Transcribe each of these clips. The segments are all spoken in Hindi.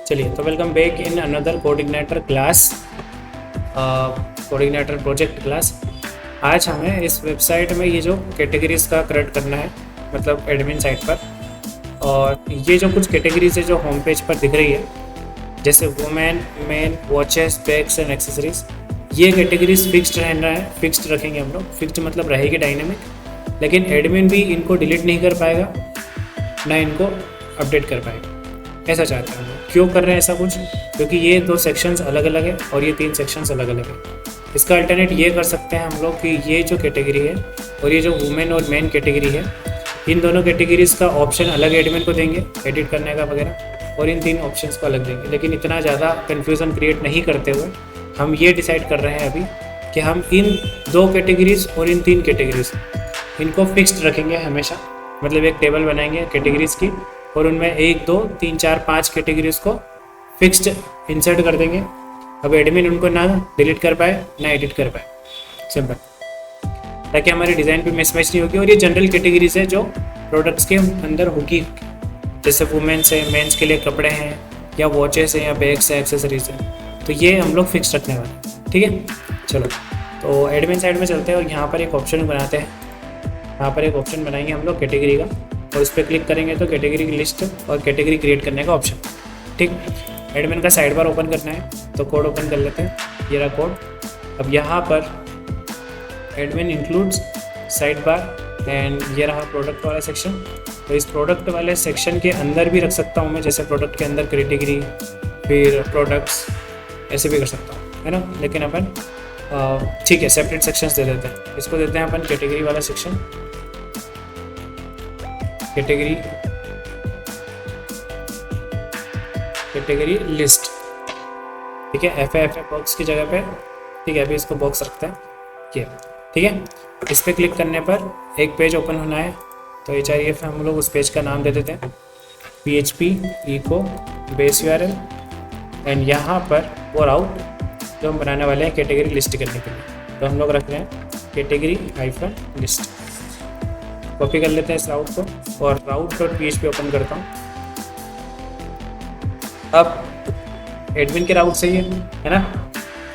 चलिए, तो welcome back in another coordinator class, coordinator project class. आज हमें इस वेबसाइट में ये जो कैटेगरीज़ का क्रिएट करना है, मतलब एडमिन साइट पर। और ये जो कुछ कैटेगरीज है जो होम पेज पर दिख रही है, जैसे women, main, watches, bags and accessories, ये कैटेगरीज फिक्स्ड रहना है, फिक्स्ड रखेंगे हम लोग। फिक्स्ड मतलब रहेगी डायनेमिक, लेकिन एडमिन भी इनको डिलीट नहीं कर पाएगा, ना इनको अपडेट कर पाएगा। ऐसा चाहते हैं हम लोग। क्यों कर रहे हैं ऐसा कुछ? क्योंकि ये दो सेक्शंस अलग अलग है और ये तीन सेक्शंस अलग अलग है। इसका अल्टरनेट ये कर सकते हैं हम लोग कि ये जो कैटेगरी है और ये जो वुमेन और मेन कैटेगरी है, इन दोनों कैटेगरीज़ का ऑप्शन अलग एडमिन को देंगे एडिट करने का वगैरह, और इन तीन ऑप्शंस को अलग देंगे। लेकिन इतना ज़्यादा कन्फ्यूज़न क्रिएट नहीं करते हुए हम ये डिसाइड कर रहे हैं अभी कि हम इन दो कैटेगरीज़ और इन तीन कैटेगरीज़ इनको फिक्स्ड रखेंगे हमेशा। मतलब एक टेबल बनाएंगे कैटेगरीज़ की और उनमें 1, 2, 3, 4, 5 कैटेगरीज़ को फिक्स्ड इंसर्ट कर देंगे। अब एडमिन उनको ना डिलीट कर पाए ना एडिट कर पाए, सिंपल, ताकि हमारी डिज़ाइन पे मिसमैच नहीं होगी। और ये जनरल कैटेगरीज है जो प्रोडक्ट्स के अंदर होगी, जैसे वुमेन्स है, मेंस के लिए कपड़े हैं, या वॉचेस हैं, या बैग्स हैं, एक्सेसरीज हैं, तो ये हम लोग फिक्स रखने वाले हैं। ठीक है, चलो तो एडमिन साइड में चलते हैं और यहाँ पर एक ऑप्शन बनाते हैं। यहाँ पर एक ऑप्शन बनाएंगे हम लोग कैटेगरी का, और उस पर क्लिक करेंगे तो कैटेगरी की लिस्ट और कैटेगरी क्रिएट करने का ऑप्शन। ठीक, एडमिन का साइड बार ओपन करना है, तो कोड ओपन कर लेते हैं। ये रहा कोड। अब यहाँ पर admin includes side bar and ये रहा प्रोडक्ट वाला सेक्शन। तो इस प्रोडक्ट वाले सेक्शन के अंदर भी रख सकता हूँ मैं, जैसे प्रोडक्ट के अंदर कैटेगरी, फिर प्रोडक्ट्स, ऐसे भी कर सकता हूँ, है ना। लेकिन अपन ठीक है, सेपरेट सेक्शंस दे देते हैं। इसको देते हैं अपन कैटेगरी वाला सेक्शन, कैटेगरी लिस्ट। ठीक है, एफ बॉक्स की जगह पे, ठीक है, अभी इसको बॉक्स रखते हैं ये। ठीक है, इस पर क्लिक करने पर एक पेज ओपन होना है। तो HREF हम लोग उस पेज का नाम दे देते हैं PHP eco base URL, and यहाँ पर वो राउट जो हम बनाने वाले हैं कैटेगरी लिस्ट करने के लिए, तो हम लोग रख रहे हैं कैटेगरी -लिस्ट। कॉपी कर लेते हैं इस राउट को और route.php ओपन करता हूँ। अब एडमिन के राउट सही है ना।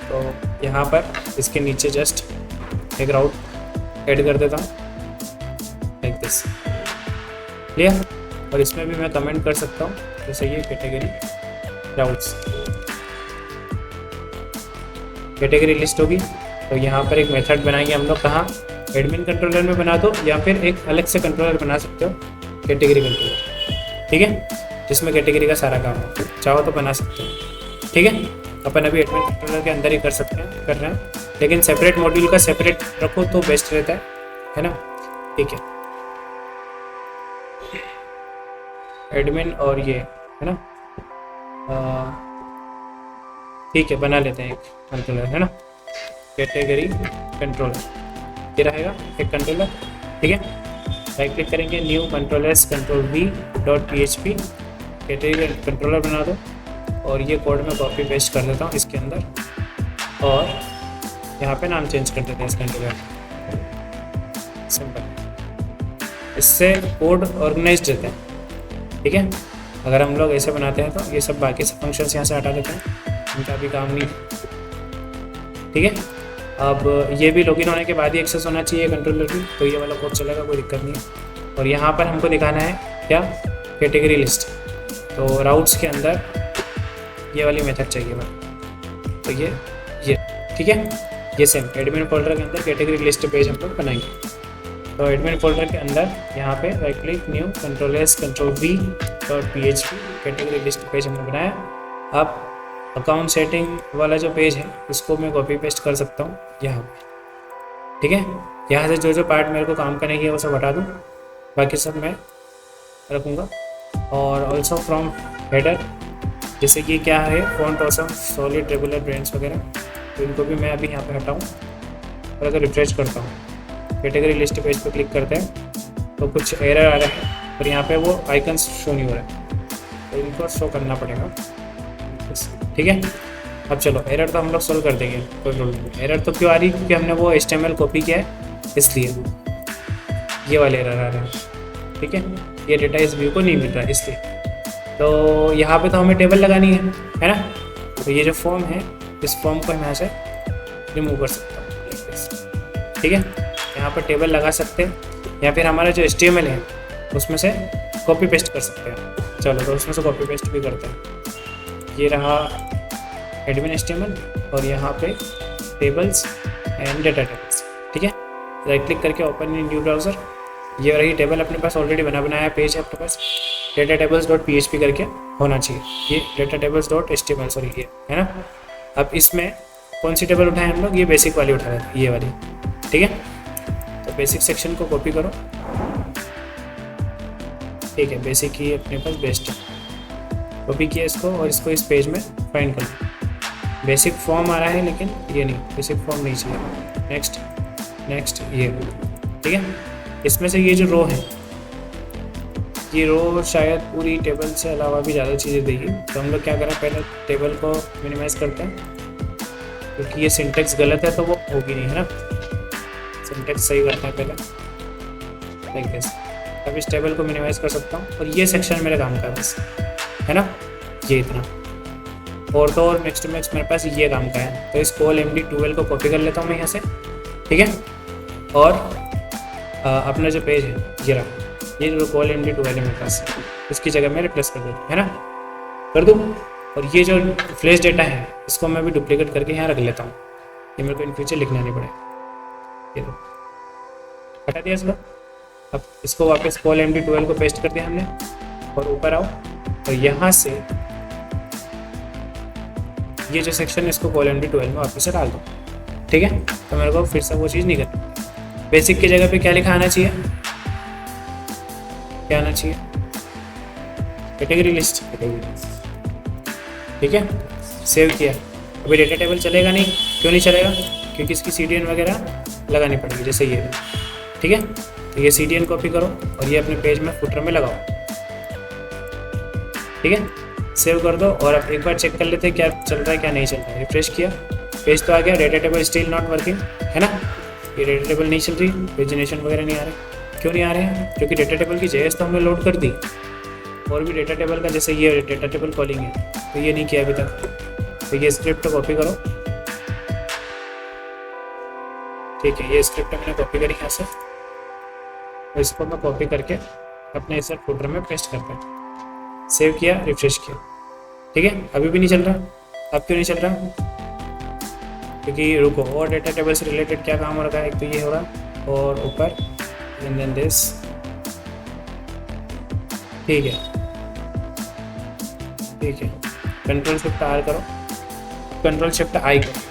तो यहाँ पर इसके नीचे जस्ट एक राउट ऐड कर देता हूँ, लाइक दिस, क्लियर। और इसमें भी मैं कमेंट कर सकता हूँ, जैसे ये कैटेगरी राउट्स, कैटेगरी लिस्ट होगी। तो यहाँ पर एक मेथड बनाएंगे हम लोग, कहाँ, एडमिन कंट्रोलर में बना दो, या फिर एक अलग से कंट्रोलर बना सकते हो, कैटेगरी कंट्रोलर। ठीक है, जिसमें कैटेगरी का सारा काम हो, चाहो तो बना सकते हो। ठीक है, अपन अभी एडमिन कंट्रोलर के अंदर ही कर सकते हैं, कर रहे हैं, लेकिन सेपरेट मॉड्यूल का सेपरेट रखो तो बेस्ट रहता है ना। ठीक है, एडमिन और ये है ना, ठीक है, बना लेते हैं एक कंट्रोलर, है ना, कैटेगरी कंट्रोलर, ये रहेगा एक कंट्रोलर। ठीक है, राइट क्लिक करेंगे, new controllers control-v.php, category controller बना दो। और ये कोड में कॉपी पेस्ट कर देता हूँ इसके अंदर, और यहाँ पे नाम चेंज कर देते हैं इस कंट्रोलर, सिंपल। इससे कोड ऑर्गेनाइज रहता है। ठीक है, अगर हम लोग ऐसे बनाते हैं तो ये सब बाकी सब फंक्शंस यहाँ से हटा देते हैं, इनका भी काम नहीं। ठीक है, अब ये भी लॉगिन होने के बाद ही एक्सेस होना चाहिए कंट्रोलर भी, तो ये वाला कोड चलेगा, कोई दिक्कत नहीं है। और यहाँ पर हमको दिखाना है क्या, कैटेगरी लिस्ट। तो राउट्स के अंदर ये वाली मेथड चाहिए भाई, तो ये ठीक है, ये सेम एडमिन फोल्डर के अंदर कैटेगरी लिस्ट पेज हम लोग बनाएंगे। तो एडमिन फोल्डर के अंदर यहाँ पे right click, new control-s control-v.php, category list page हमने बनाया। अब अकाउंट सेटिंग वाला जो पेज है इसको मैं कॉपी पेस्ट कर सकता हूँ यहाँ पे। ठीक है, यहाँ से जो जो पार्ट मेरे को काम करने की है वो सब हटा दूँ, बाकी सब मैं रखूँगा। और ऑल्सो फ्रॉम हेडर, जैसे कि क्या है, font awesome, solid, regular, brands वगैरह, तो इनको भी मैं अभी यहाँ पे हटाऊँ। और अगर रिफ्रेश करता हूँ, कैटेगरी लिस्ट पेज पर क्लिक करते हैं तो कुछ एरर आ रहा है और यहाँ पे वो आइकन्स शो नहीं हो रहा है, तो इनको शो करना पड़ेगा। ठीक है, अब चलो एरर तो हम लोग सोल्व कर देंगे, कोई प्रॉब्लम नहीं। एरर तो क्यों आ रही है, क्योंकि हमने वो HTML कॉपी किया है, इसलिए ये वाले एरर आ रहे हैं। ठीक है, ये डेटा इस व्यू को नहीं मिल रहा है इसलिए। तो यहाँ पे तो हमें टेबल लगानी है ना। तो ये जो फॉर्म है, इस फॉर्म को हम यहाँ से रिमूव कर सकता हूँ, ठीक है। यहाँ पर टेबल लगा सकते हैं या फिर हमारा जो HTML है उसमें से कॉपी पेस्ट कर सकते हैं। चलो तो उसमें से कॉपी पेस्ट भी करते हैं। ये रहा एडमिन HTML और यहाँ पे टेबल्स एंड डेटा टेबल्स, ठीक है। राइट क्लिक करके ओपन इन न्यू ब्राउज़र। ये रही टेबल अपने पास ऑलरेडी बनाया पेज है अपने पास, डेटा टेबल्स डॉट PHP करके होना चाहिए। ये data tables dot HTML sorry ये है ना। अब इसमें कौन सी टेबल उठाएं हम लोग, ये बेसिक वाली उठा रहे थे, ये वाली, ठीक है। तो बेसिक सेक्शन को कॉपी करो, ठीक है। बेसिक ही अपने पास बेस्ट है, कॉपी किया इसको और इसको इस पेज में फाइंड करो। बेसिक फॉर्म आ रहा है लेकिन ये नहीं, बेसिक फॉर्म नहीं चाहिए। नेक्स्ट नेक्स्ट ये, ठीक है। इसमें से ये जो रो है, ये रो शायद पूरी टेबल से अलावा भी ज़्यादा चीज़ें देगी। तो हम लोग क्या करें, पहले टेबल को मिनिमाइज़ करते हैं क्योंकि ये सिंटेक्स गलत है तो वो होगी नहीं, है ना। सिंटेक्स सही करते हैं पहले, लाइक दिस। अब इस टेबल को मिनिमाइज़ कर सकता हूँ और ये सेक्शन मेरे काम का है बस, है ना। ये इतना और तो और नेक्स्ट मैक्स मेरे पास ये काम का है। तो इस कॉल MD12 को कॉपी कर लेता हूँ मैं यहाँ से, ठीक है। और अपना जो पेज है ये रहा, ये जो कॉल MD12 है मेरे पास, इसकी जगह मैं रिप्लेस कर दूँ, है ना, कर दूँ। और ये जो फ्लैश डेटा है इसको मैं भी डुप्लीकेट करके यहाँ रख लेता हूँ, ये मेरे को इन फ्यूचर लिखना नहीं पड़ेगा। ये हटा दिया इसको। अब इसको वापस कॉल MD12 को पेस्ट कर दिया हमने और ऊपर आओ और यहाँ से ये जो सेक्शन है इसको कॉल MD12 में वापस से डाल दो, ठीक है। तो मेरे को फिर से वो चीज़ नहीं करनी। बेसिक की जगह पे क्या लिखा आना चाहिए, क्या आना चाहिए, कैटेगरी लिस्ट, ठीक है। सेव किया। अभी डेटा टेबल चलेगा नहीं, क्यों नहीं चलेगा, क्योंकि इसकी CDN वगैरह लगानी पड़ेगी, जैसे ये, ठीक है। तो ये CDN कॉपी करो और ये अपने पेज में फुटर में लगाओ, ठीक है। सेव कर दो और अब एक बार चेक कर लेते हैं क्या चल रहा है क्या नहीं चल रहा है। रिफ्रेश किया, पेज तो आ गया, data table still not working, है ना। ये डेटा टेबल नहीं चल रही, पेजिनेशन वगैरह नहीं आ रहे। क्यों नहीं आ रहे हैं, क्योंकि डेटा टेबल की JS तो हमने लोड कर दी और भी डेटा टेबल का, जैसे ये डेटा टेबल कॉलिंग है तो ये नहीं किया अभी तक। तो ये स्क्रिप्ट कॉपी करो, ठीक है। ये स्क्रिप्ट मैंने कॉपी करी यहाँ से, तो इसको मैं कॉपी करके अपने इस फोल्डर में पेस्ट करता हूँ। सेव किया, रिफ्रेश किया, ठीक है। अभी भी नहीं चल रहा। अब क्यों नहीं चल रहा, क्योंकि रुको, और डेटा टेबल से रिलेटेड क्या काम हो रखा है, एक तो ये हो रहा और ऊपर एंड देन दिस, ठीक है, ठीक है। कंट्रोल शिफ्ट R करो, कंट्रोल शिफ्ट I करो,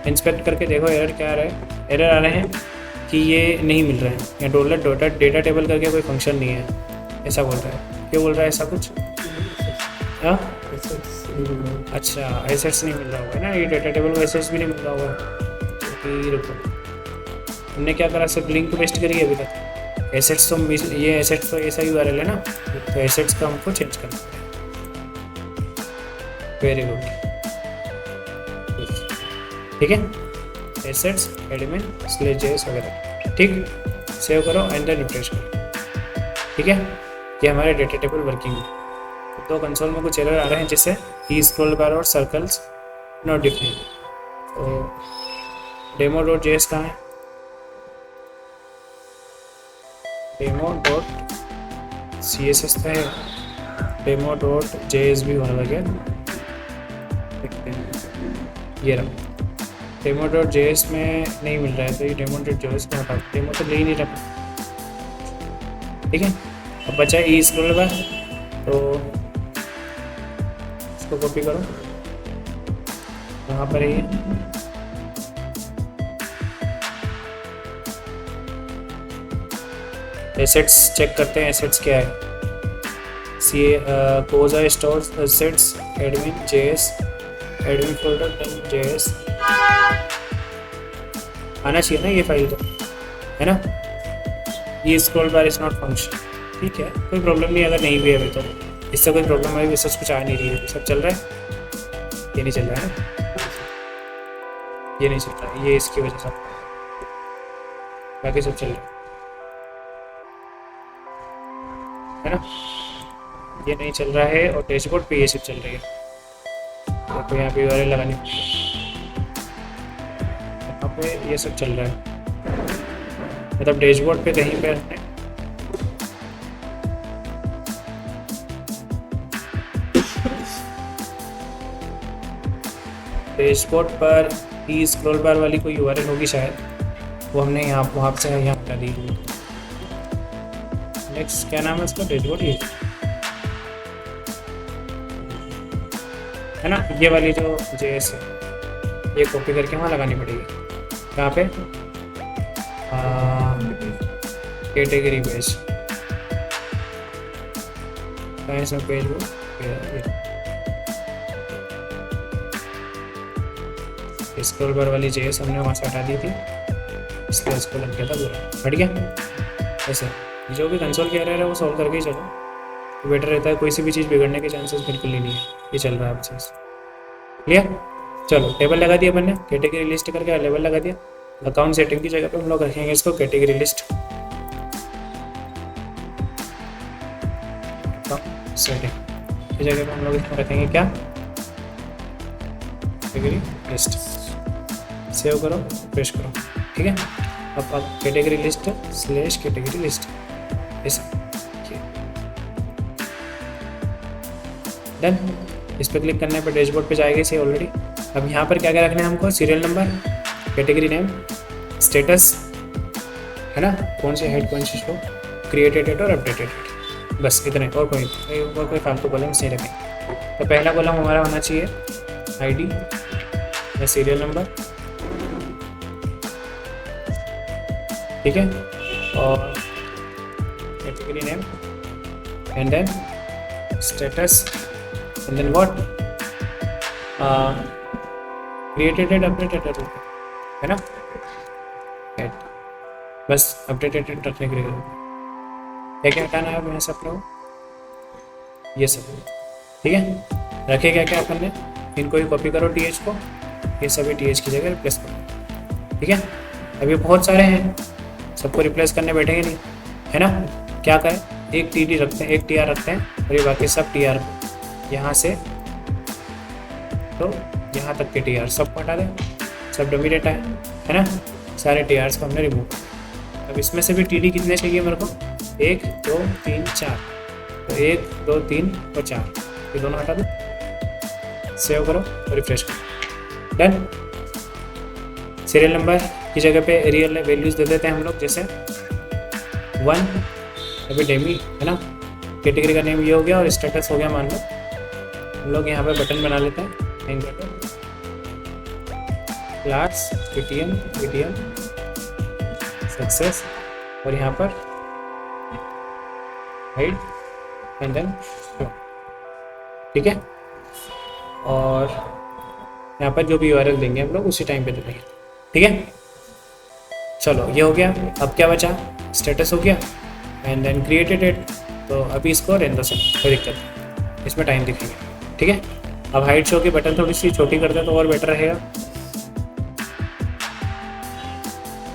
इंस्पेक्ट करके देखो एरर क्या आ रहा है। एरर आ रहे हैं कि ये नहीं मिल रहा है, या डॉलर डॉटा डेटा टेबल करके कोई फंक्शन नहीं है, ऐसा बोल रहा है। क्यों बोल रहा है ऐसा कुछ, हाँ अच्छा, एसेट्स नहीं मिल रहा होगा ना, ये डेटा टेबल को एसेट्स भी नहीं मिल रहा होगा। तो रुको, हमने क्या करा, सिर्फ लिंक पेस्ट करी अभी तक। एसेट्स तो ये एसेट्स तो ऐसा ही URL है ना, तो एसेट्स का हमको चेंज करना है। वेरी गुड, ठीक है। एसेट्स admin/js वगैरह, ठीक। सेव करो एंड देन रिफ्रेश करो, ठीक है। ये हमारे डेटा टेबल वर्किंग है। तो कंसोल में कुछ एरर आ रहे हैं, जैसे ई स्क्रॉल बार और सर्कल्स नॉट डिफाइंड। तो demo.js कहाँ है, demo.css तो है, demo.js भी होने लगे, देखते हैं। ये रहा, demo.js में नहीं मिल रहा है, तो ये demo.js को हटा, डेमो तो ले ही नहीं रहा, ठीक है। अब बचा ई स्क्रॉल बार, तो इसको कॉपी करो, वहाँ पर ही एसेट्स चेक करते हैं। एसेट्स क्या है, कोजा store assets admin JS, admin folder JS आना चाहिए ना, ये फाइल तो है ना। ये scroll bar is not function, ठीक है, कोई प्रॉब्लम नहीं। अगर नहीं भी है अभी तो इससे कोई प्रॉब्लम है, सच कुछ आ नहीं रही है, सब चल रहा है। ये नहीं चल रहा है ना, ये नहीं चल रहा है, ये इसकी वजह से, बाकी सब चल रहा है ना, ये नहीं चल रहा है और डैशबोर्ड पे ये सब चल रही है। तो यहाँ पे URL लगानी पड़ेगी, यहाँ पे ये सब चल रहा है, मतलब डैशबोर्ड पे कहीं पे हमने डैशबोर्ड पर ही स्क्रॉल बार वाली कोई URL होगी शायद, वो हमने यहाँ वहाँ से यहाँ हटा दी। नेक्स्ट क्या नाम है उसका, डैशबोर्ड ये है ना, ये वाली जो JS है ये कॉपी करके वहाँ लगानी पड़ेगी। कहाँ पे, कैटेगरी पेज, कहाँ से पेज वो स्क्रॉल बार वाली JS हमने वहाँ से हटा दी थी, इसलिए इसको लग गया था पूरा, हट गया। ऐसे जो भी कंसोल की एरर है वो सॉल्व करके ही चलो, तो बेटर रहता है, कोई सी भी चीज़ बिगड़ने के चांसेस बिल्कुल ही नहीं है। ये चल रहा है अब चीज़ क्लियर। चलो टेबल लगा दिया अपन ने, कैटेगरी लिस्ट करके लेबल लगा दिया। अकाउंट सेटिंग की जगह पे हम लोग रखेंगे इसको कैटेगरी लिस्ट, सेटिंग की जगह पे हम लोग इसको रखेंगे क्या, कैटेगरी लिस्ट। सेव करो, फ्रेश करो, ठीक है। अब आप कैटेगरी लिस्ट / कैटेगरी लिस्ट ऐसा डन। इस पर क्लिक करने पर डैशबोर्ड पे जाएगा इसे ऑलरेडी। अब यहाँ पर क्या क्या रखना है हमको, serial number, category name, status है ना, कौन से हेड कौन से शो, क्रिएटेड डेट और अपडेटेड डेट, बस इतने, और कोई फालतू कॉलम्स नहीं रखें। तो पहला कॉलम हमारा होना चाहिए ID या सीरियल नंबर, ठीक है, और category name and then status and then what, created date, updated date है ना, डेट, बस अपडेटेड डेट रखने के लिए क्या क्या हटाना है मैं सब लोग, ये सब, ठीक है। रखे क्या क्या अपन ने, इनको ही कॉपी करो TH को, ये सभी TH की जगह रिप्लेस करो, ठीक है। अभी बहुत सारे हैं, सबको रिप्लेस करने बैठेंगे नहीं, है ना। क्या करें, एक TD रखते हैं, एक TR रखते हैं, और ये बाकी सब TR यहाँ से तो यहाँ तक के TR सब हटा दें, सब डमी डेटा है ना, सारे TRs को हमने रिमूव किया। अब इसमें से भी TD कितने चाहिए मेरे को, 1 2 3 4, तो 1 2 3 और 4, ये दोनों हटा दो, सेव करो और रिफ्रेश करो, डन। सीरियल नंबर की जगह पे रियल वैल्यूज दे देते हैं हम लोग, जैसे 1, अभी डेमी है ना, कैटेगरी का नेम ये हो गया और स्टेटस हो गया मान लो। हम लोग यहाँ पे बटन बना लेते हैं, एंकर क्लास PTM सक्सेस, और यहाँ पर हाइड एंड देन शो, ठीक है। और यहाँ पर जो भी URL देंगे हम लोग उसी टाइम पे दे देंगे, ठीक है। चलो ये हो गया। अब क्या बचा, स्टेटस हो गया एंड देन क्रिएटेड डेट, तो अभी इसको रहने दो, कोई दिक्कत नहीं, इसमें टाइम दिखेंगे, ठीक है। अब हाइड शो की बटन थोड़ी सी छोटी कर दे तो और बेटर रहेगा,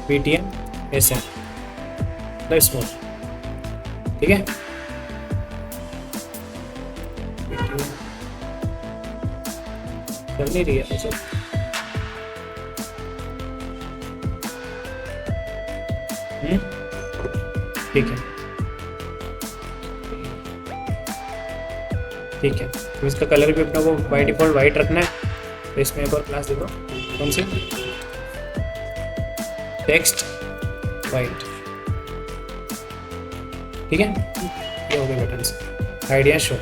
PTM SM स्मूथ, ठीक है। चल नहीं रही है सब, ठीक है ठीक है। तो इसका कलर भी अपना को बाय डिफॉल्ट वाइट रखना है, तो इसमें एक और क्लास देखो, कौन सी, टेक्स्ट वाइट, ठीक है। ये हो गए बटन, हाइड या शो।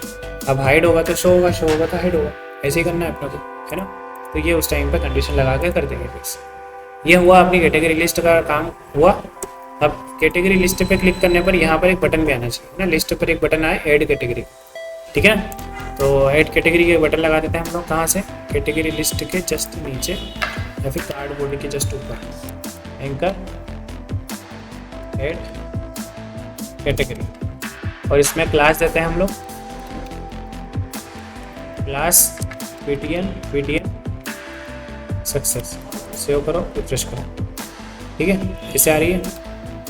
अब हाइड होगा तो शो होगा, शो होगा तो हाइड होगा, ऐसे ही करना है अपना को, है ना। तो ये उस टाइम पे कंडीशन लगा के कर देंगे फिक्स। ये हुआ अपनी कैटेगरी लिस्ट का काम हुआ। अब कैटेगरी लिस्ट पे क्लिक करने पर यहाँ पर एक बटन भी आना चाहिए ना, लिस्ट पर एक बटन आए ऐड कैटेगरी, ठीक है ना। तो ऐड कैटेगरी के बटन लगा देते हैं हम लोग, कहाँ से, कैटेगरी लिस्ट के जस्ट नीचे या फिर कार्डबोर्ड के जस्ट ऊपर, एंकर ऐड कैटेगरी, और इसमें क्लास देते हैं हम लोग, क्लास PTM सक्सेस। सेव करो, रिफ्रेश करो, ठीक है। इसे आ रही है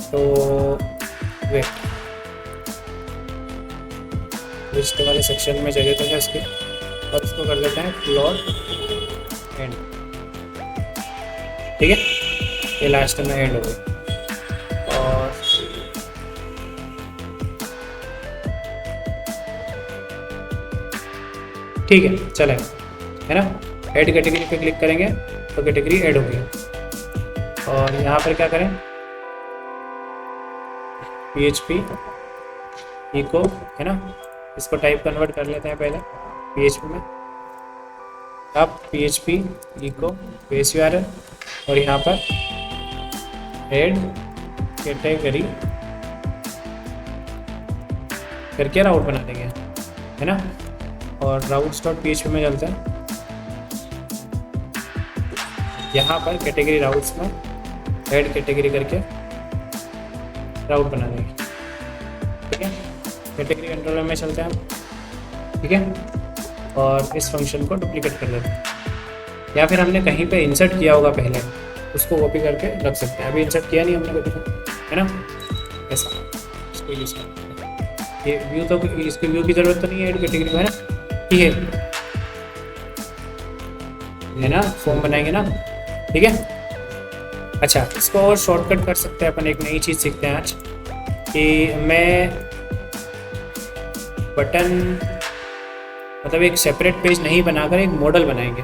तो वेट, लिस्ट वाले सेक्शन में जगह तो है उसकी, और उसको कर देते हैं प्लॉट एंड। ठीक है, ये लास्ट में एंड हो गई। और ठीक है, चलेगा, है ना। ऐड कैटेगरी पे क्लिक करेंगे तो कैटेगरी ऐड होगी। और यहाँ पर क्या करें, PHP इको, है ना, इसको टाइप कन्वर्ट कर लेते हैं पहले PHP में। अब PHP इको बेस URL, और यहाँ पर ऐड कैटेगरी करके राउट बना देंगे, है ना। और routes.php में चलते हैं। यहाँ पर कैटेगरी राउट्स में ऐड कैटेगरी करके राउट बना देंगे। ठीक है, कैटेगरी कंट्रोलर में चलते हैं हम। ठीक है, और इस फंक्शन को डुप्लीकेट कर देते हैं, या फिर हमने कहीं पे इंसर्ट किया होगा पहले, उसको कॉपी करके रख सकते हैं। अभी इंसर्ट किया नहीं हमने कभी, है ना, ऐसा इसको यूज़ करते हैं। ये व्यू तो, इसके व्यू की ज़रूरत तो नहीं है ऐड कैटेगरी में, है ना। ठीक है ना, फॉर्म बनाएंगे ना। ठीक है, अच्छा, इसको और शॉर्टकट कर सकते हैं अपन। एक नई चीज़ सीखते हैं आज कि मैं बटन, मतलब एक सेपरेट पेज नहीं बनाकर एक मॉडल बनाएंगे,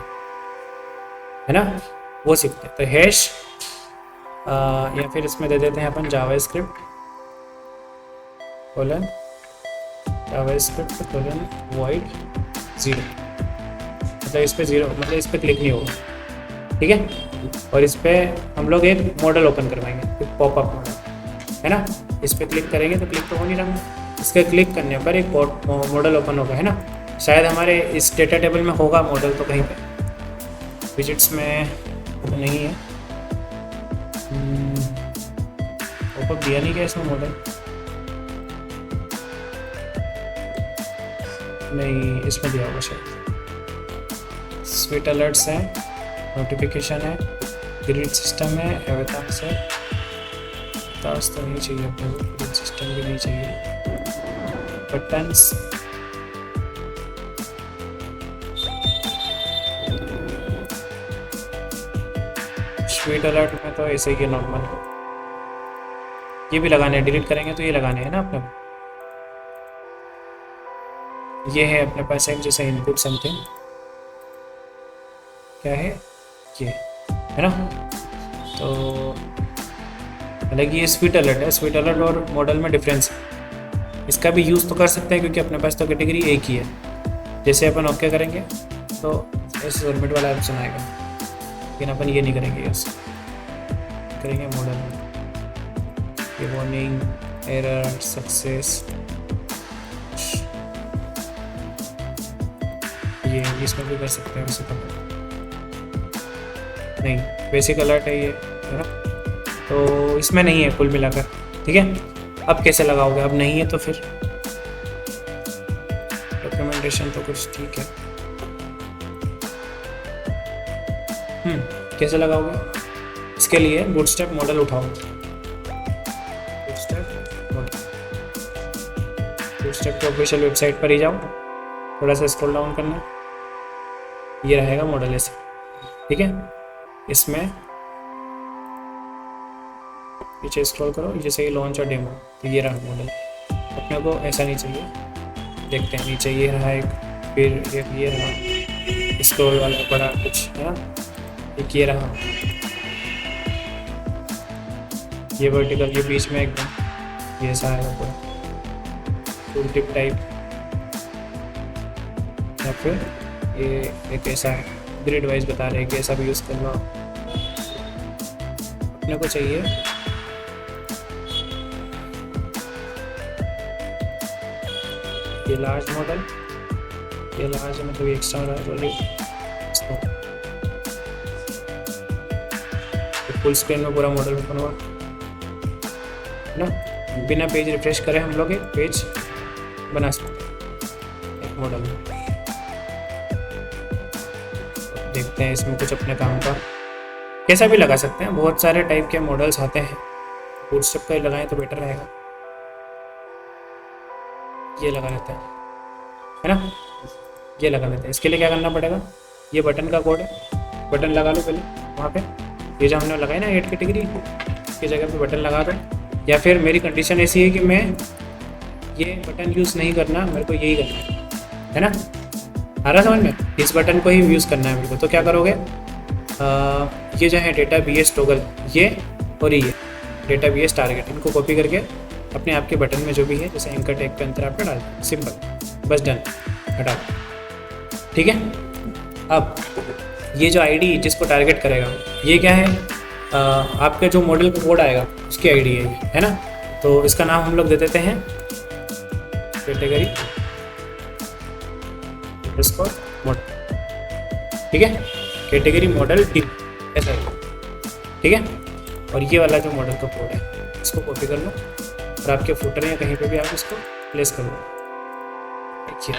है ना, वो सीखते हैं। तो हैश या फिर इसमें दे देते हैं अपन JavaScript colon JavaScript colon void 0, मतलब इस पर 0, मतलब इस पर क्लिक नहीं होगा। ठीक है, और इस पर हम लोग एक मॉडल ओपन करवाएंगे, एक पॉपअप मॉडल, है ना। इस पर क्लिक करेंगे तो क्लिक तो हो नहीं रहा, इसके क्लिक करने पर एक मॉडल ओपन होगा, है ना। शायद हमारे इस डेटा टेबल में होगा मॉडल, तो कहीं पे विजिट्स में तो नहीं है। पॉपअप दिया नहीं क्या इसमें मॉडल, नहीं, इसमें दिया होगा शायद। स्वीट अलर्ट्स हैं, नोटिफिकेशन है, ग्रिड सिस्टम है, एवतार्स है। एवतार्स तो नहीं चाहिए अपने को, ग्रिड सिस्टम भी नहीं चाहिए। बटन्स, स्वीट अलर्ट में तो ऐसे ही है नॉर्मल, ये भी लगाने हैं। डिलीट करेंगे तो ये लगाने हैं ना अपने। ये है अपने पास एक जैसे इनपुट समथिंग, क्या है ये, है ना। तो हालांकि ये स्वीट अलर्ट है, स्वीट अलर्ट और मॉडल में डिफरेंस है। इसका भी यूज़ तो कर सकते हैं क्योंकि अपने पास तो कैटेगरी एक ही है। जैसे अपन ओके करेंगे तो ऐसे सबमिट वाला ऑप्शन आएगा, लेकिन अपन ये नहीं करेंगे, यस करेंगे मॉडल में। ये वार्निंग, एरर, सक्सेस, ये इसमें भी कर सकते हैं वैसे तो। नहीं, बेसिक अलर्ट है ये, है ना, तो इसमें नहीं है कुल मिलाकर। ठीक है, अब कैसे लगाओगे, अब नहीं है तो फिर डॉक्यूमेंटेशन तो कुछ ठीक है। कैसे लगाओगे, इसके लिए बूटस्ट्रैप मॉडल उठाओ। बूटस्ट्रैप के ऑफिशियल वेबसाइट पर ही जाओ, थोड़ा सा स्क्रॉल डाउन करना, ये रहेगा मॉडल ऐसे। ठीक है, इसमें पीछे स्क्रॉल करो, जैसे ही लॉन्च और डेमो, तो ये रहा मॉडल। अपने को ऐसा नहीं चाहिए, देखते हैं नीचे ये रहा एक, फिर एक ये रहा स्क्रॉल वाला बड़ा कुछ, है ना, एक ये रहा, ये वर्टिकल, ये बीच में एकदम ये ऐसा है पूरा टूल टिप टाइप, या फिर ये एक ऐसा है ग्रिड वाइज बता रहे हैं कि ऐसा भी यूज़ कर लो। अपने को चाहिए ये लार्ज मॉडल, ये लार्ज मतलब एक्स्ट्रा वाली, फुल स्क्रीन में पूरा मॉडल ओपन हुआ, है ना। बिना पेज रिफ्रेश करें हम लोग एक पेज बना सकते हैं एक मॉडल में। देखते हैं इसमें कुछ अपने काम का, कैसा भी लगा सकते हैं, बहुत सारे टाइप के मॉडल्स आते हैं। बूटस्ट्रैप का लगाएं तो बेटर रहेगा, ये लगा लेते हैं। है ना। ये लगा देते हैं। इसके लिए क्या करना पड़ेगा, ये बटन का कोड है, बटन लगा लो पहले वहाँ पे। ये जो हमने लगाई ना ऐड कैटेगरी, इसकी जगह पे बटन लगा दो। या फिर मेरी कंडीशन ऐसी है कि मैं ये बटन यूज़ नहीं करना, मेरे को यही करना है ना। आ रहा समझ में, इस बटन को ही यूज़ करना है मेरे को। तो क्या करोगे, ये जो है डेटा BS टॉगल, ये और ये डेटा BS टारगेट, इनको कॉपी करके अपने आप के बटन में जो भी है, जैसे एंकर टैग पे अंतर आप डाल दो, सिंपल, बस डन, हटा दो। ठीक है। अब ये जो आईडी जिसको टारगेट करेगा, ये क्या है, आपके जो मॉडल का कोड आएगा उसकी आईडी है ना। तो इसका नाम हम लोग दे देते हैं कैटेगरी इसको मॉडल। ठीक है, कैटेगरी मॉडल डी, ऐसा है। ठीक है। और ये वाला जो मॉडल का कोड है इसको कॉपी कर लो और आपके फुटर या कहीं पे भी आप इसको प्लेस कर लो। देखिए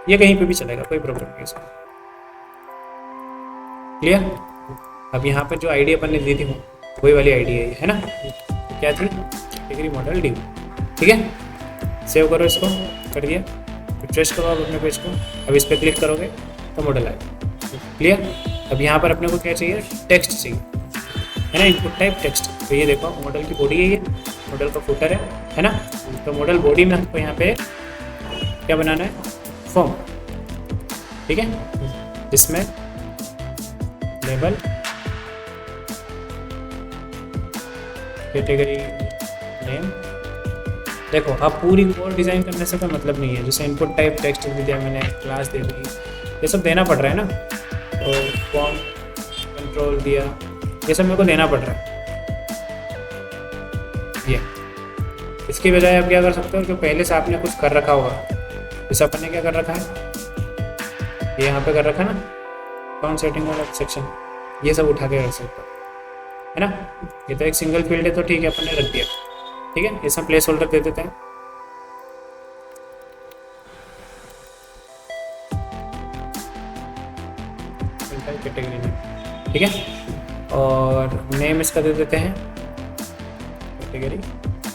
ये कहीं पे भी चलेगा, कोई प्रॉब्लम नहीं इसको। क्लियर। अब यहाँ पर जो आईडी अपन ने दी थी वही वाली आईडी है ना। क्या थी, कैटेगरी मॉडल डी। ठीक है, सेव करो इसको, कर दिया, रिफ्रेश करो आप अपने पेज को। अब इस पर क्लिक करोगे तो मॉडल आएगा। क्लियर। अब यहाँ पर अपने को क्या चाहिए, टेक्स्ट चाहिए, है ना, इनपुट टाइप टेक्स्ट। तो ये देखो मॉडल की बॉडी है, ये मॉडल का फुटर है ना। तो मॉडल बॉडी में हमको यहाँ पे क्या बनाना है, फॉर्म। ठीक है, जिसमें लेबल, कैटेगरी नेम। देखो अब पूरी कोड डिज़ाइन करने से कोई मतलब नहीं है। जैसे इनपुट टाइप टेक्स्ट दे दिया मैंने, क्लास दे दी, ये सब देना पड़ रहा है ना। तो फॉर्म कंट्रोल दिया, ये सब मेरे को देना पड़ रहा है। ये इसकी बजाय आप क्या कर सकते हो कि पहले से आपने कुछ कर रखा होगा। जैसे अपन ने क्या कर रखा है, ये यहाँ पे कर रखा है ना, अकाउंट सेटिंग वाला सेक्शन, ये सब उठा के रख सकते हो, है ना। ये तो एक सिंगल फील्ड है तो ठीक है, अपन ने रख दिया। ठीक है, ये सब प्लेस होल्डर दे देते हैं। कैटेगरी नेम, ठीक है। और नेम इसका दे देते हैं कैटेगरी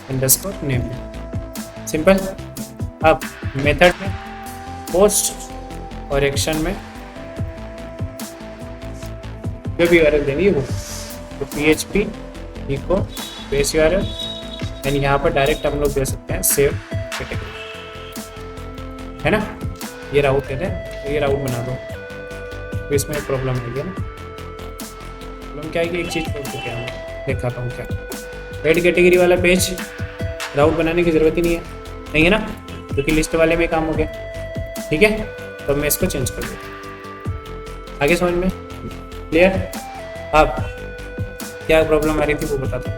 अंडरस्कोर नेम, सिंपल। अब मेथड में पोस्ट और एक्शन में जो भी यूआरएल देनी है वो, तो PHP echo base URL, and यहाँ पर डायरेक्ट हम लोग दे सकते हैं सेव कैटेगरी, है ना। ये राउट दे दें, तो ये राउट बना दो। तो इसमें एक प्रॉब्लम है ना, प्रॉब्लम क्या है कि एक चीज़ छोड़ चुके हैं हम, दिखाता हूँ क्या। रेड कैटेगरी वाला पेज राउट बनाने की ज़रूरत ही नहीं है ना, क्योंकि लिस्ट वाले में काम हो गया। ठीक है, तो मैं इसको चेंज कर दूँ। आगे समझ में क्लियर। अब क्या प्रॉब्लम आ रही थी वो बताता हूँ।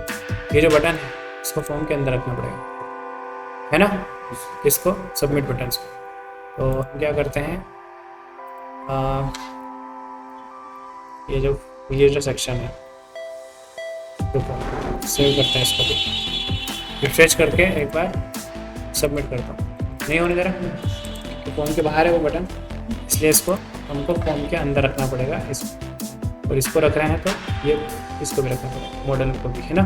ये जो बटन है इसको फॉर्म के अंदर रखना पड़ेगा, है ना, इसको सबमिट बटन से। तो हम क्या करते हैं, ये जो सेक्शन है देखो, सेव करते हैं इसको भी, रिफ्रेश करके एक बार सबमिट करता हूँ। नहीं होने दे रहा तो फॉर्म के बाहर है वो बटन, इसलिए इसको हमको फॉर्म के अंदर रखना पड़ेगा। और इसको रख रहे हैं तो ये इसको भी रखना पड़ेगा, मॉडल को भी, है ना।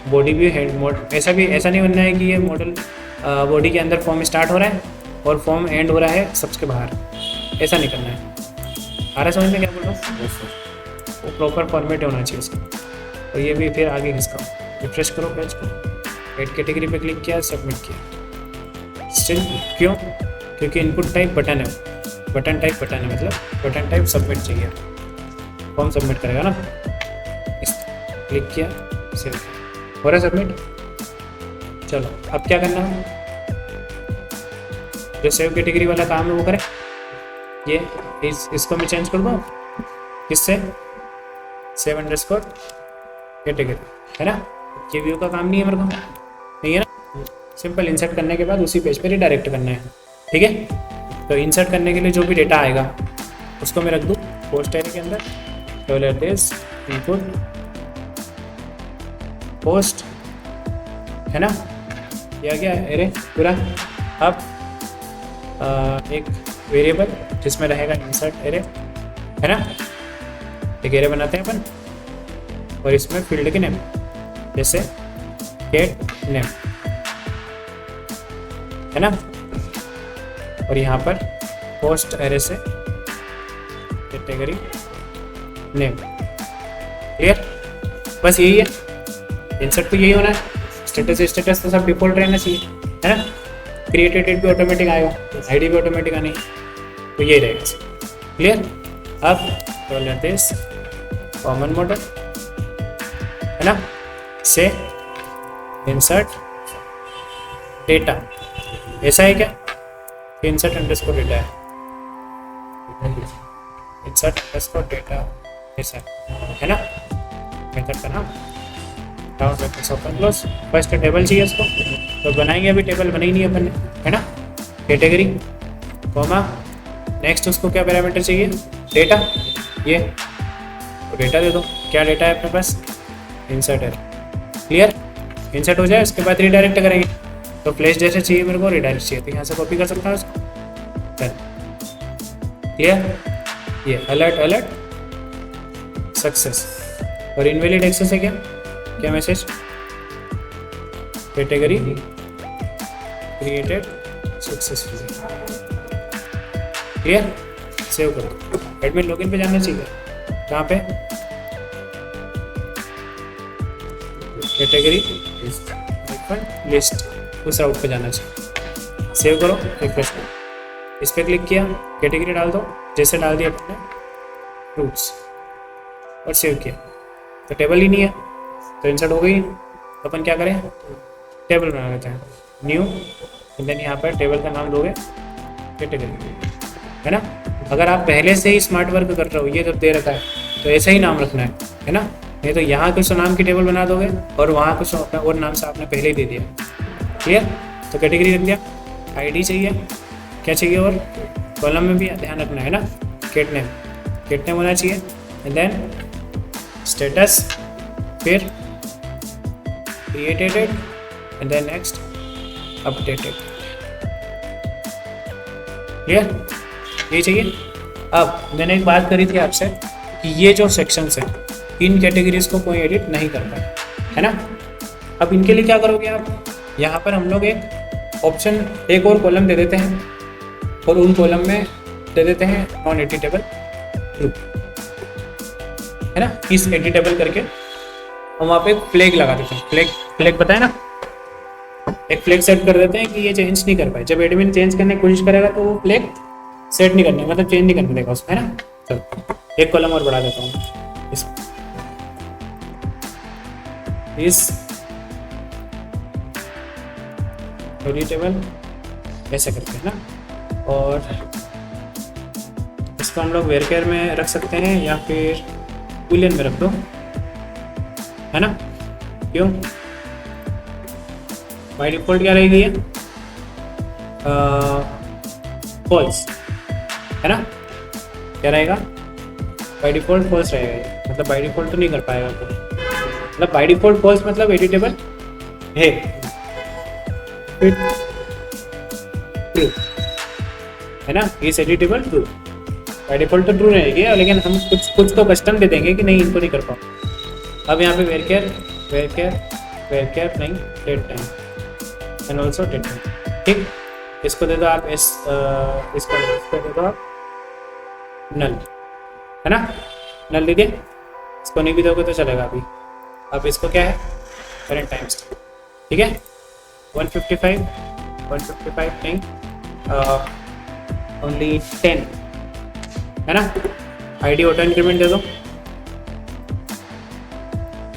बॉडी भी हेड मोड, ऐसा नहीं बनना है कि ये मॉडल बॉडी के अंदर फॉर्म स्टार्ट हो रहा है और फॉर्म एंड हो रहा है सबके बाहर, ऐसा नहीं करना है। आ रहा समझ में क्या बोल रहा हूँ, वो प्रॉपर फॉर्मेट होना चाहिए उसका। और ये भी फिर आगे खिसका, रिफ्रेश करो पेज को, एड कैटेगरी पे क्लिक किया, सबमिट किया। स्टिल क्यों, क्योंकि इनपुट टाइप बटन है, बटन टाइप बटन है, मतलब बटन टाइप सबमिट चाहिए, फॉर्म सबमिट करेगा ना। इस क्लिक किया, सेव हो रहा है सबमिट। चलो अब क्या करना है, जो सेव कैटेगरी वाला काम है वो करें। ये इसको मैं चेंज कर दूँ, किससे, सेव अंडरस्कोर कैटेगरी, है ना। ये व्यू का काम नहीं है मेरे को, नहीं है ना। सिंपल इंसर्ट करने के बाद उसी पेज पे रिडायरेक्ट करना है। ठीक है, तो इंसर्ट करने के लिए जो भी डेटा आएगा उसको मैं रख दूँ पोस्ट एरे के अंदर, एड्रेस इनपुट पोस्ट, है ना। यह क्या है, एरे पूरा। अब एक वेरिएबल जिसमें रहेगा इंसर्ट एरे, है ना। एक एरे बनाते हैं अपन, और इसमें फील्ड के नेम, जैसे गेट नेम, है ना। और यहाँ पर पोस्ट एरे से कैटेगरी नेम। क्लियर? बस यही है, इंसर्ट तो यही होना है। स्टेटस तो सब डिफॉल्ट रहना चाहिए, है ना। क्रिएटेड डेट भी ऑटोमेटिक आएगा, आईडी भी ऑटोमेटिक आनी, तो यही रहेगा। क्लियर? अब दिस कॉमन मॉडल, है ना, से इंसर्ट डेटा। ऐसा है क्या? इंसर्ट अंडरस्कोर डेटा है, इंसर्ट अंडरस्कोर डेटा ऐसा है ना मेथड का नाम। Open close. फर्स्ट टेबल चाहिए इसको, तो बनाएंगे, अभी टेबल बनाई नहीं अपन ने, है ना। कैटेगरी कॉमा, नेक्स्ट उसको क्या पैरामीटर चाहिए? डेटा। ये तो डेटा दे दो, क्या डेटा है अपने पास? इंसर्ट है। क्लियर? इंसर्ट हो जाए उसके बाद रिडायरेक्ट करेंगे, तो प्लेस जैसे चाहिए मेरे को, रिडायरेक्ट चाहिए, तो यहाँ से कॉपी कर सकता हूँ उसको। क्लियर? ये अलर्ट सक्सेस, और इनवैलिड एक्सेस है क्या? क्या message? Category created successfully. Clear? Save करो। एडमिन लॉगिन पे जाना चाहिए, कहाँ पे? कैटेगरी लिस्ट, उस राउट पे जाना चाहिए। सेव करो, रिफ्रेश करो, इस पर क्लिक किया, कैटेगरी डाल दो, जैसे डाल दिया अपने रूट्स, और सेव किया, तो टेबल ही नहीं है, तो इंसर्ट हो गई। तो अपन क्या करें? टेबल बना लेते हैं, न्यू, देन यहाँ पर टेबल का नाम दोगे कैटेगरी, है ना। अगर आप पहले से ही स्मार्ट वर्क कर रहे हो, ये जब दे रखा है तो ऐसा ही नाम रखना है ना। नहीं तो यहाँ कुछ नाम की टेबल बना दोगे और वहाँ कुछ अपना और नाम से आपने पहले ही दे दिया। क्लियर? तो कैटेगरी रख दिया, आईडी चाहिए, क्या चाहिए, और कॉलम में भी ध्यान रखना है ना, गेट नेम होना चाहिए, एंड देन स्टेटस, फिर created and then next updated. Clear? ये चाहिए। अब मैंने एक बात करी थी आपसे कि ये जो सेक्शंस हैं, इन कैटेगरीज को कोई एडिट नहीं कर पाए, है ना। अब इनके लिए क्या करोगे आप? यहाँ पर हम लोग एक ऑप्शन, एक और कॉलम दे देते हैं, और उन कॉलम में दे देते हैं नॉन एडिटेबल ग्रुप, है ना। इस एडिटेबल करके हम वहाँ पे एक फ्लैग लगा देते हैं। फ्लैग पता है ना, एक फ्लैग सेट कर देते हैं कि ये चेंज नहीं कर पाए। जब एडमिन चेंज करने की कोशिश करेगा तो वो फ्लैग सेट नहीं करने, मतलब चेंज नहीं करने देगा उसको, है ना। चलो एक कॉलम और बढ़ा देता हूँ, इस एडिटेबल ऐसे करके, है ना। और इसको हम लोग वेरकेयर में रख सकते हैं या फिर बूलियन में रख दो, है ना। क्यों? बाय डिफॉल्ट क्या रहेगी ये? फॉल्स, है ना। क्या रहेगा? बाय डिफॉल्ट फॉल्स रहेगा ये, मतलब बाय डिफॉल्ट तो नहीं कर पाएगा, तो मतलब बाय डिफॉल्ट फॉल्स मतलब एडिटेबल है, फिर ट्रू, है ना। इस एडिटेबल ट्रू, बाय डिफॉल्ट तो ट्रू रहेगी, लेकिन हम कुछ तो कस्टम दे देंगे कि नहीं, इनको नहीं कर पाओ। अब यहाँ पे वेरकेयर नहीं, date time and also date time, ठीक। इसको दे दो आप इसको दे दो आप नल, है ना। नल दे दिया, इसको नहीं भी दोगे तो चलेगा अभी। अब इसको क्या है? करंट टाइम, ठीक है। 155 नहीं, ओनली 10, है ना। आईडी ऑटो इंक्रीमेंट दे दो,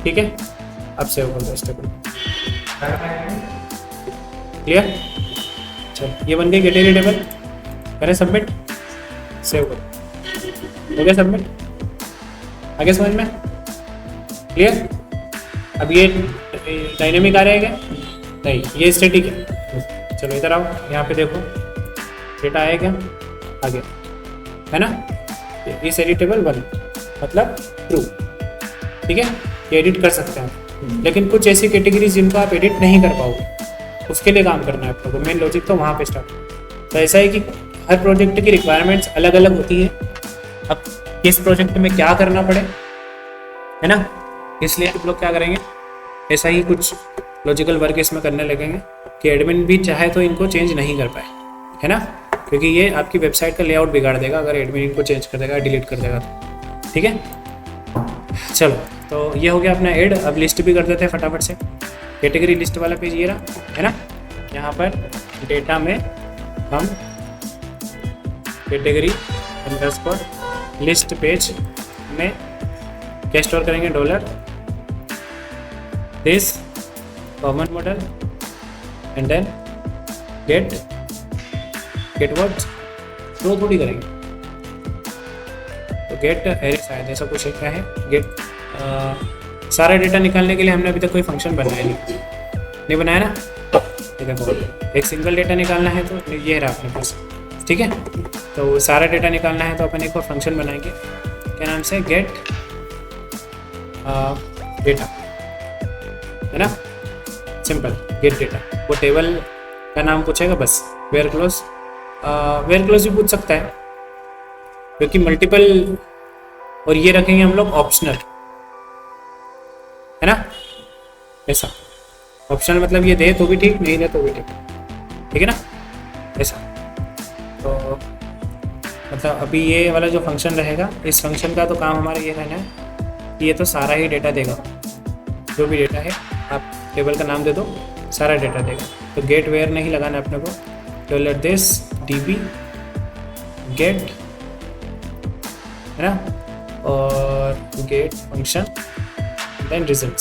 ठीक है। अब सेव कर दो स्टेबल। क्लियर? चलो ये बन गई कैटेगरी टेबल, करें सबमिट, सेव करो, हो गया सबमिट। आगे समझ में? क्लियर? अब ये डायनेमिक आ रहा है क्या? नहीं, ये स्टैटिक है। चलो इधर आओ, यहाँ पे देखो डेटा आया क्या? आ गया, है ना। इस एडिटेबल 1 मतलब ट्रू, ठीक है। ये एडिट कर सकते हैं, लेकिन कुछ ऐसी कैटेगरीज जिनको आप एडिट नहीं कर पाओगे, उसके लिए काम करना है आपको। मेन लॉजिक तो वहाँ पे स्टार्ट। तो ऐसा है कि हर प्रोजेक्ट की रिक्वायरमेंट्स अलग अलग होती है, अब किस प्रोजेक्ट में क्या करना पड़े, है ना। इसलिए आप लोग क्या करेंगे, ऐसा ही कुछ लॉजिकल वर्क इसमें करने लगेंगे कि एडमिन भी चाहे तो इनको चेंज नहीं कर पाए, है ना। क्योंकि ये आपकी वेबसाइट का लेआउट बिगाड़ देगा अगर एडमिन इनको चेंज कर देगा, डिलीट कर देगा तो। ठीक है, चलो तो ये हो गया अपना ऐड। अब लिस्ट भी कर देते हैं फटाफट से। कैटेगरी लिस्ट वाला पेज ये रहा है ना। यहाँ पर डेटा में हम कैटेगरी अंडरस्कोर लिस्ट पेज में क्या स्टोर करेंगे, dollar this common model and then get word तो थोड़ी करेंगे, तो गेट एरे शायद ऐसा कुछ है। क्या है गेट, सारा डेटा निकालने के लिए हमने अभी तक कोई फंक्शन बनाया नहीं बनाया ना। देखो एक सिंगल डेटा निकालना है तो ये रहा अपने पास। ठीक है, तो सारा डेटा निकालना है तो अपन एक और फंक्शन बनाएंगे, क्या नाम से, गेट डेटा, है ना, सिंपल गेट डेटा। वो टेबल का नाम पूछेगा बस, वेयर क्लोज भी पूछ सकता है क्योंकि मल्टीपल, और ये रखेंगे हम लोग ऑप्शनल, है ना। ऐसा ऑप्शनल मतलब ये दे तो भी ठीक, नहीं दे तो भी ठीक, ठीक है ना। ऐसा तो मतलब अभी ये वाला जो फंक्शन रहेगा, इस फंक्शन का तो काम हमारा ये रहना है कि ये तो सारा ही डेटा देगा, जो भी डेटा है आप टेबल का नाम दे दो, सारा डेटा देगा। तो गेट वेयर नहीं लगाना अपने को, डॉलर दिस db गेट, है ना, और get function then result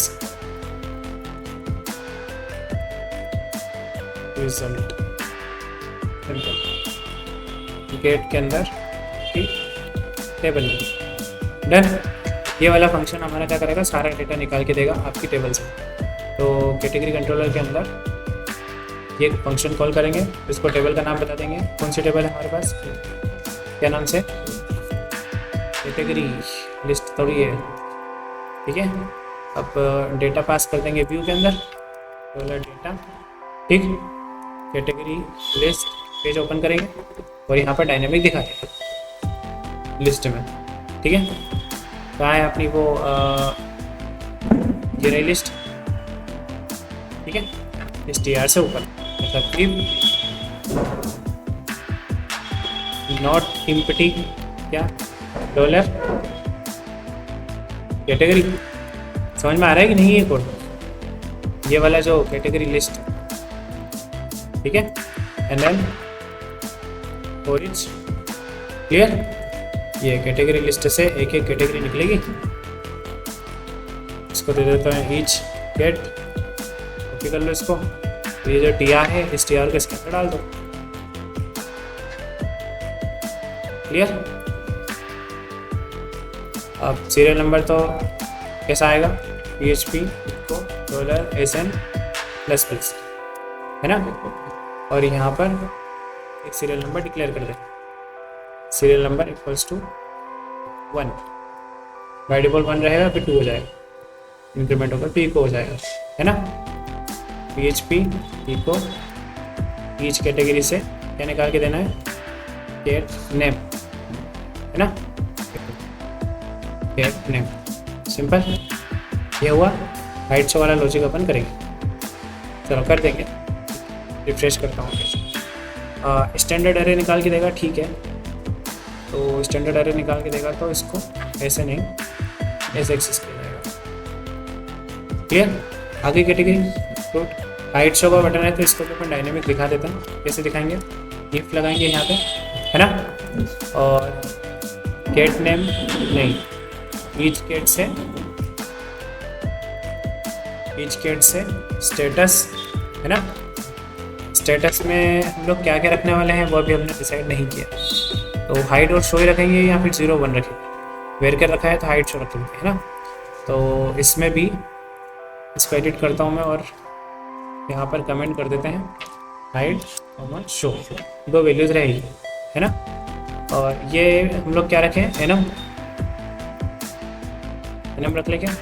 get के अंदर टेबल में डन। ये वाला फंक्शन हमारा क्या करेगा, सारा डेटा निकाल के देगा आपकी टेबल से। तो कैटेगरी कंट्रोलर के अंदर ये फंक्शन कॉल करेंगे, इसको टेबल का नाम बता देंगे, कौन सी टेबल है हमारे पास, क्या नाम से, कैटेगरी लिस्ट थोड़ी है। ठीक है, अब डेटा पास कर देंगे व्यू के अंदर, डॉलर डेटा, ठीक, कैटेगरी लिस्ट पेज ओपन करेंगे और यहाँ पर डायनेमिक दिखा देंगे लिस्ट में। ठीक है, कहाँ है अपनी वो ये रही लिस्ट। ठीक है, इस टी आर से ऊपर मतलब कि नॉट इम्पटी, क्या, डॉलर कैटेगरी, समझ में आ रहा है कि नहीं ये कोड, ये वाला जो कैटेगरी लिस्ट। ठीक है, एंड देन ओरिज क्लियर। ये कैटेगरी लिस्ट से एक एक कैटेगरी निकलेगी, इसको दे देता है ईच गेट, कॉपी कर लो इसको। तो ये जो टी आर है, इस टी आर को इसके अंदर डाल दो, क्लियर। अब सीरियल नंबर तो कैसा आएगा, PHP को $SN ++, है ना, और यहाँ पर एक सीरियल नंबर डिक्लेयर कर दें, serial number equals to 1, by default 1 रहेगा, फिर 2 हो जाएगा, इंक्रीमेंट होकर P को हो जाएगा, है ना। PHP को ईच कैटेगरी से क्या निकाल के देना है, गेट नेम, है ना, गेट नेम, सिंपल। ये हुआ, हाइट शो वाला लॉजिक अपन करेंगे, चलो कर देंगे। रिफ्रेश करता हूँ, स्टैंडर्ड एरे निकाल के देगा, ठीक है। तो स्टैंडर्ड एरे निकाल के देगा तो इसको ऐसे नहीं, ऐसे एक्सेस किया जाएगा, क्लियर। आगे कैटेगरी फ्रूट, हाइट शो का बटन है तो इसको अपन डायनेमिक दिखा देते हैं। कैसे दिखाएंगे, इफ लगाएंगे यहाँ पे, है ना, और गेट नेम नहीं, ईच गेट से स्टेटस, है ना। स्टेटस में हम लोग क्या क्या रखने वाले हैं वो अभी हमने डिसाइड नहीं किया, तो हाइट और शो ही रखेंगे या फिर 0 1 रखेंगे। वेयर कर रखा है तो हाइट शो रखेंगे, है ना। तो इसमें भी इसको एडिट करता हूँ मैं और यहाँ पर कमेंट कर देते हैं हाइट और शो, 2 वैल्यूज रहेगी, है ना। और ये हम लोग क्या रखें, एनम रख ले, क्या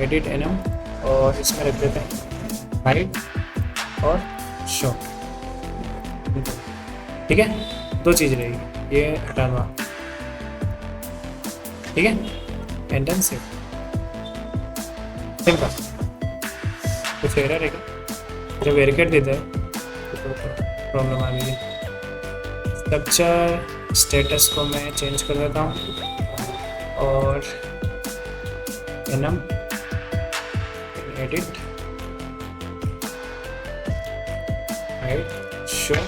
एडिट एनम, और इसमें रख देते हैं हाइट और शो, ठीक है। 2 चीज़ रहेगी, ये हटा दो, ठीक है, एंड देन सेव, सिंपल। कुछ एरर रहेगा जब वेरिकेट देता है तो प्रॉब्लम आ गई है। स्ट्रक्चर स्टेटस को मैं चेंज कर देता हूँ और enum edit hide show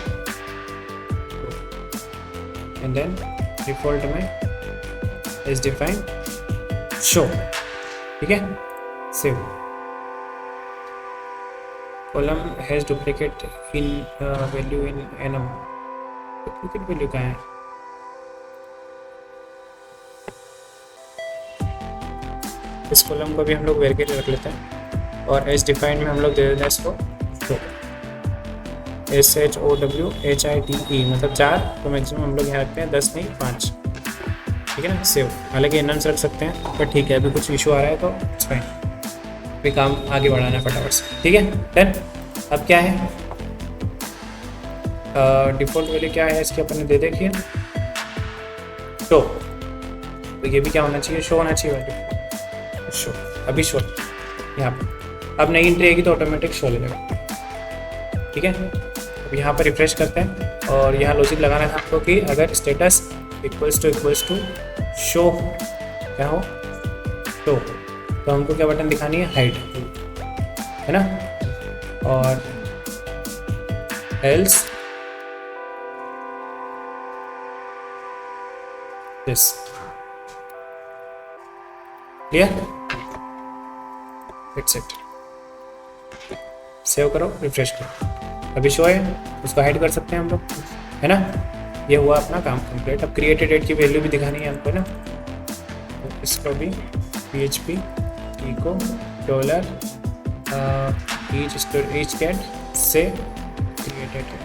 and then default में is defined show, ठीक है। Save column has duplicate in value in enum, duplicate value कहाँ है? इस कॉलम को भी हम लोग वेरिएबल रख लेते हैं और एज डिफाइंड में हम लोग दे देते हैं इसको SHOWHIDE, मतलब 4, तो मैक्सिमम हम लोग यहाँ रखते हैं 10 नहीं 5, ठीक है ना। सेव, हालांकि एनन्स रख सकते हैं पर ठीक है, अभी कुछ इशू आ रहा है तो इट्स फाइन, अभी काम आगे बढ़ाना है फटाफट से, ठीक है। देन अब क्या है, डिफ़ॉल्ट वैल्यू क्या है इसकी अपन ने दे देखिए शो, तो ये भी क्या होना चाहिए, शो होना चाहिए वैल्यू, शो। अभी शो यहाँ पर, अब नई एंट्री आएगी तो ऑटोमेटिक शो ले लेगा, ठीक है। अब यहाँ पर रिफ्रेश करते हैं और यहाँ लॉजिक लगाना था आपको कि अगर स्टेटस इक्वल्स टू शो क्या हो तो हमको क्या बटन दिखानी है, हाइड, है ना। और else this, clear, it's it. Save करो, रिफ्रेश करो, अभी शो है, उसको हाइड कर सकते हैं हम लोग, है ना। ये हुआ अपना काम कंप्लीट। अब क्रिएटेड डेट की वैल्यू भी दिखानी है हमको ना, तो इसको भी PHP echo dollar each cat से created date,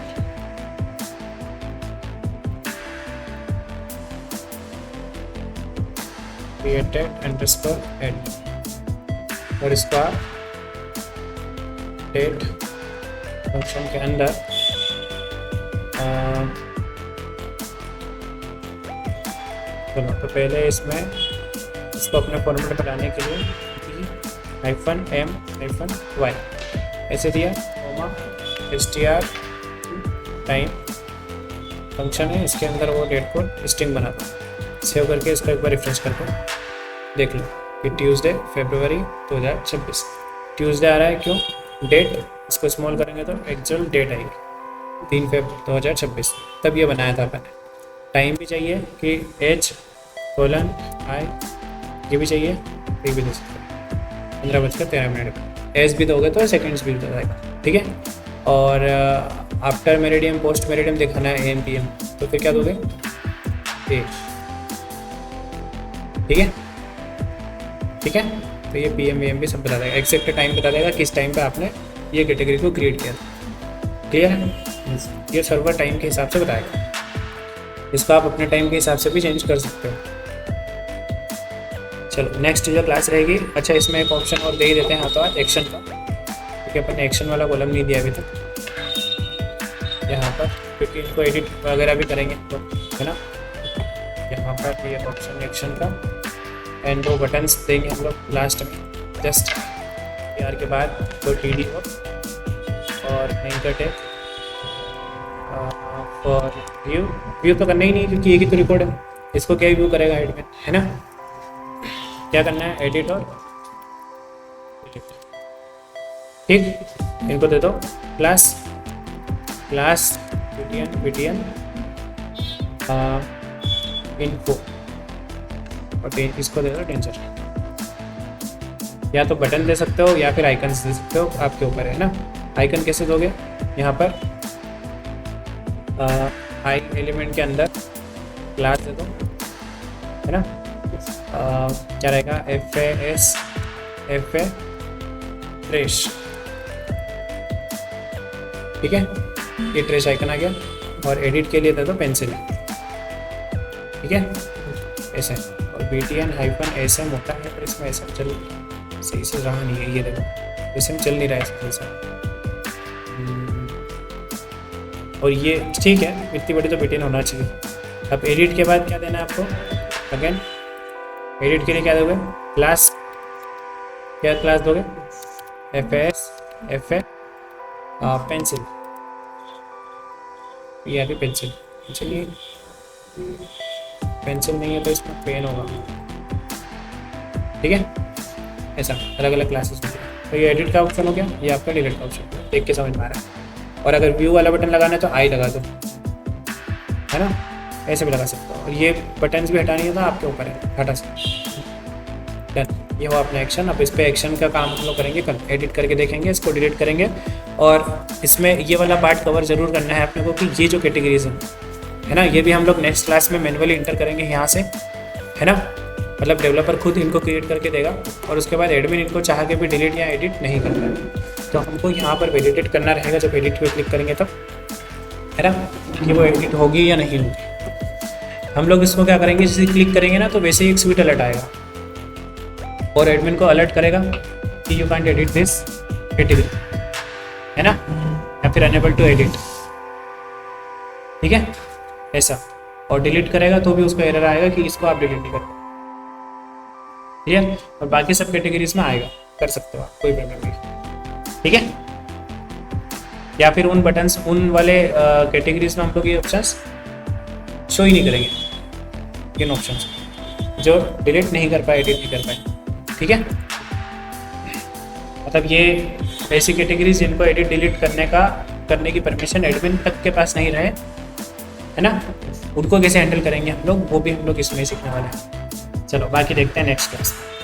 created underscore at, और इसका डेट फंक्शन के अंदर चलो, तो पहले इसमें इसको अपने फॉर्मेट पर लाने के लिए -m-y ऐसे दिया, str टाइम फंक्शन है, इसके अंदर वो डेट को स्ट्रिंग बना दो। सेव करके इसको एक बार रिफ्रेश करके देख लो कि ट्यूसडे फरवरी 2026 ट्यूसडे आ रहा है, क्यों, डेट इसको स्मॉल करेंगे तो एक्चुअल डेट आएगी 3 फरवरी 2026, तब ये बनाया था अपन। टाइम भी चाहिए कि H:I, ये भी चाहिए, ये भी दे सकते हैं 15:13 एस भी दोगे तो सेकेंड्स भी हो जाएगा, ठीक है। और आफ्टर मेरिडियम पोस्ट मेरिडियम दिखाना है AM PM, तो फिर क्या दोगे, ए, ठीक है, ठीक है। तो ये PM AM भी सब बता देगा, एक्जैक्ट टाइम बता देगा किस टाइम पे आपने ये कैटेगरी को क्रिएट किया था, क्लियर है। ये सर्वर टाइम के हिसाब से बताएगा, इसको आप अपने टाइम के हिसाब से भी चेंज कर सकते हो। चलो नेक्स्ट जो क्लास रहेगी, अच्छा इसमें एक ऑप्शन और दे ही देते हैं हाथों हाथ एक्शन का, क्योंकि अपन ने एक्शन वाला कॉलम नहीं दिया अभी तक यहाँ पर, क्योंकि इनको एडिट वगैरह भी करेंगे तो, है ना। यहाँ पर ये ऑप्शन एक्शन का एंड 2 बटन्स देंगे हम लोग लास्ट में, जस्ट यार के बाद तो TD और एंकर टैग फॉर व्यू तो करना ही नहीं, क्योंकि एक ही तो रिकॉर्ड है, इसको क्या व्यू करेगा हेड में, है ना। क्या करना है, एडिट और ठीक, इनको दे दो क्लास BTN इन्फो, और इसको दे दो टेंसर, या तो बटन दे सकते हो या फिर आइकन्स दे सकते हो, आपके ऊपर है ना। आइकन कैसे दोगे, यहाँ पर आई एलिमेंट के अंदर क्लास दे दो, है ना। क्या रहेगा, FA ट्रेश, ठीक है, ये ट्रेश आइकन आ गया। और एडिट के लिए दे दो पेंसिल, ठीक है, ऐसे। और BTN-ऐसा मोटा है पर इसमें ऐसा चल सही से रहा नहीं है, ये देखो ऐसे में चल नहीं रहा है ऐसा, और ये ठीक है, इतनी बड़ी तो BTN होना चाहिए। अब एडिट के बाद क्या देना है आपको, अगेन एडिट के लिए क्या दोगे, क्लास, क्या क्लास दोगे, FA पेंसिल, ये अभी पेंसिल, चलिए पेंसिल नहीं है तो इसमें पेन होगा, ठीक है। ऐसा अलग अलग क्लासेस में। तो ये एडिट का ऑप्शन हो गया, ये आपका डिलीट का ऑप्शन, देख के समझ में आ रहा है। और अगर व्यू वाला बटन लगाना है तो आई लगा दो, है ना, ऐसे भी लगा सकते हो। और ये बटन्स भी हटानी है तो आपके ऊपर है, हटा सकते। डन, ये हुआ अपना एक्शन। अब इस पर एक्शन का काम हम लोग करेंगे कल, एडिट करके देखेंगे, इसको डिलीट करेंगे। और इसमें ये वाला पार्ट कवर ज़रूर करना है अपने को कि ये जो कैटेगरीज है ना, ये भी हम लोग नेक्स्ट क्लास में मैनुअली इंटर करेंगे यहाँ से, है ना। मतलब डेवलपर खुद इनको क्रिएट करके देगा और उसके बाद एडमिन इनको चाह के भी डिलीट या एडिट नहीं करता है। तो हमको यहाँ पर वैलिडेट करना रहेगा जब एडिट पे क्लिक करेंगे तब, है ना, कि वो एडिट होगी या नहीं होगी। हम लोग इसको क्या करेंगे, जैसे क्लिक करेंगे ना तो वैसे ही एक स्वीट अलर्ट आएगा और एडमिन को अलर्ट करेगा कि you can't edit this category, है ना, या फिर अनेबल टू एडिट, ठीक है, ऐसा। और डिलीट करेगा तो भी उसको एरर आएगा कि इसको आप डिलीट नहीं करते, ठीक है। और बाकी सब कैटेगरीज में आएगा, कर सकते हो आप, कोई प्रॉब्लम नहीं, ठीक है। या फिर उन बटन्स, उन वाले कैटेगरीज में हम लोग ये ऑप्शंस शो ही नहीं करेंगे, इन ऑप्शंस जो डिलीट नहीं कर पाए, एडिट नहीं कर पाए, ठीक है। मतलब ये ऐसी कैटेगरीज जिनको एडिट डिलीट करने की परमिशन एडमिन तक के पास नहीं रहे, है ना, उनको कैसे हैंडल करेंगे हम लोग, वो भी हम लोग इसमें सीखने वाले हैं। चलो बाकी देखते हैं नेक्स्ट क्लास में।